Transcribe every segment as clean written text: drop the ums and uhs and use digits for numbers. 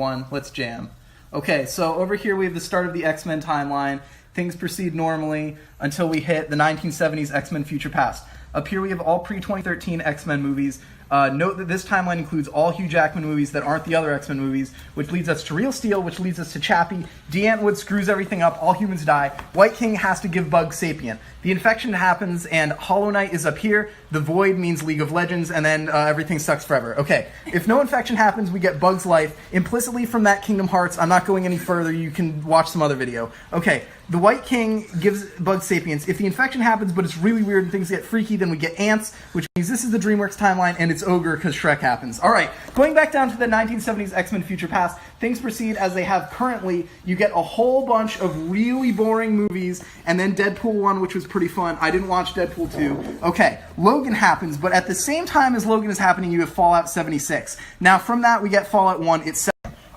1, let's jam. Okay, so over here we have the start of the X-Men timeline. Things proceed normally until we hit the 1970s X-Men Future Past. Up here we have all pre-2013 X-Men movies. Note that this timeline includes all Hugh Jackman movies that aren't the other X-Men movies, which leads us to Real Steel, which leads us to Chappie. Dee Antwoord screws everything up, all humans die. White King has to give Bug sapient. The infection happens, and Hollow Knight is up here. The Void means League of Legends, and then everything sucks forever. Okay, if no infection happens, we get Bug's life. Implicitly from that Kingdom Hearts, I'm not going any further, you can watch some other video. Okay, the White King gives Bug sapience. If the infection happens, but it's really weird and things get freaky, then we get ants, which means this is the DreamWorks timeline, and it's Ogre because Shrek happens. Alright, going back down to the 1970s X-Men Future Past, things proceed as they have currently. You get a whole bunch of really boring movies, and then Deadpool 1, which was pretty fun. I didn't watch Deadpool 2. Okay, Logan happens, but at the same time as Logan is happening, you have Fallout 76. Now, from that, we get Fallout 1 itself.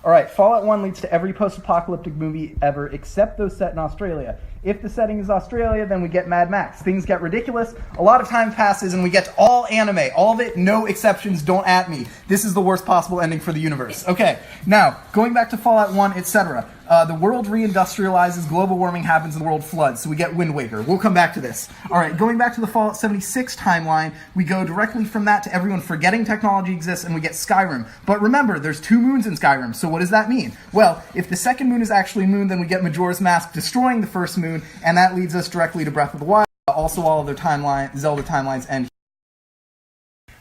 Alright, Fallout 1 leads to every post-apocalyptic movie ever, except those set in Australia. If the setting is Australia, then we get Mad Max. Things get ridiculous, a lot of time passes, and we get all anime. All of it, no exceptions, don't at me. This is the worst possible ending for the universe. Okay, now, going back to Fallout 1, etc. The world reindustrializes, global warming happens, and the world floods, so we get Wind Waker. We'll come back to this. Alright, going back to the Fallout 76 timeline, we go directly from that to everyone forgetting technology exists, and we get Skyrim. But remember, there's 2 moons in Skyrim, so what does that mean? Well, if the second moon is actually a moon, then we get Majora's Mask destroying the first moon, and that leads us directly to Breath of the Wild. Also, all of their Zelda timelines end.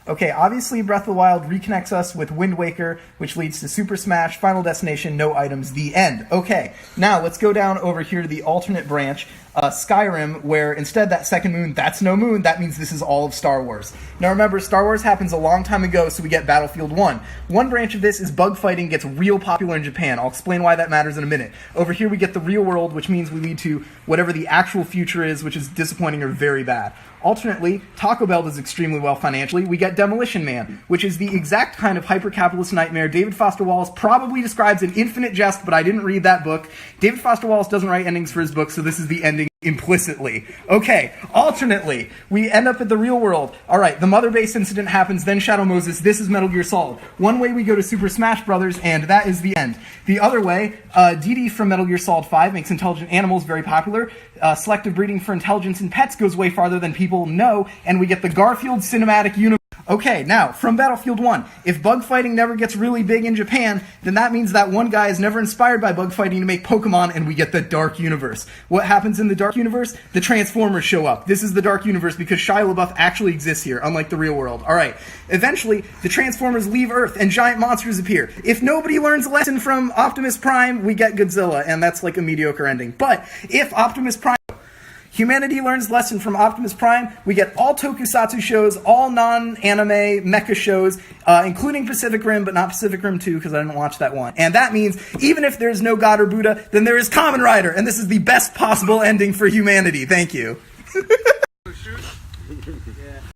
Okay, obviously Breath of the Wild reconnects us with Wind Waker, which leads to Super Smash, Final Destination, no items, the end. Okay, now let's go down over here to the alternate branch, Skyrim, where instead that second moon, that's no moon, that means this is all of Star Wars. Now remember, Star Wars happens a long time ago, so we get Battlefield 1. One branch of this is bug fighting gets real popular in Japan. I'll explain why that matters in a minute. Over here we get the real world, which means we lead to whatever the actual future is, which is disappointing or very bad. Alternately, Taco Bell does extremely well financially. We get Demolition Man, which is the exact kind of hyper-capitalist nightmare David Foster Wallace probably describes in Infinite Jest, but I didn't read that book. David Foster Wallace doesn't write endings for his books, so this is the ending implicitly. Okay, alternately, we end up at the real world. Alright, the Mother Base incident happens, then Shadow Moses, this is Metal Gear Solid. One way we go to Super Smash Brothers, and that is the end. The other way, Dee from Metal Gear Solid 5 makes intelligent animals very popular. Selective breeding for intelligence in pets goes way farther than people know, and we get the Garfield Cinematic Universe. Okay, now, from Battlefield 1, if bug fighting never gets really big in Japan, then that means that one guy is never inspired by bug fighting to make Pokemon, and we get the Dark Universe. What happens in the Dark Universe? The Transformers show up. This is the Dark Universe because Shia LaBeouf actually exists here, unlike the real world. Alright, eventually, the Transformers leave Earth, and giant monsters appear. If nobody learns a lesson from Optimus Prime, we get Godzilla, and that's like a mediocre ending. But, if Optimus Prime... Humanity learns lesson from Optimus Prime. We get all tokusatsu shows, all non-anime mecha shows, including Pacific Rim, but not Pacific Rim 2, because I didn't watch that one. And that means, even if there's no God or Buddha, then there is Kamen Rider, and this is the best possible ending for humanity. Thank you.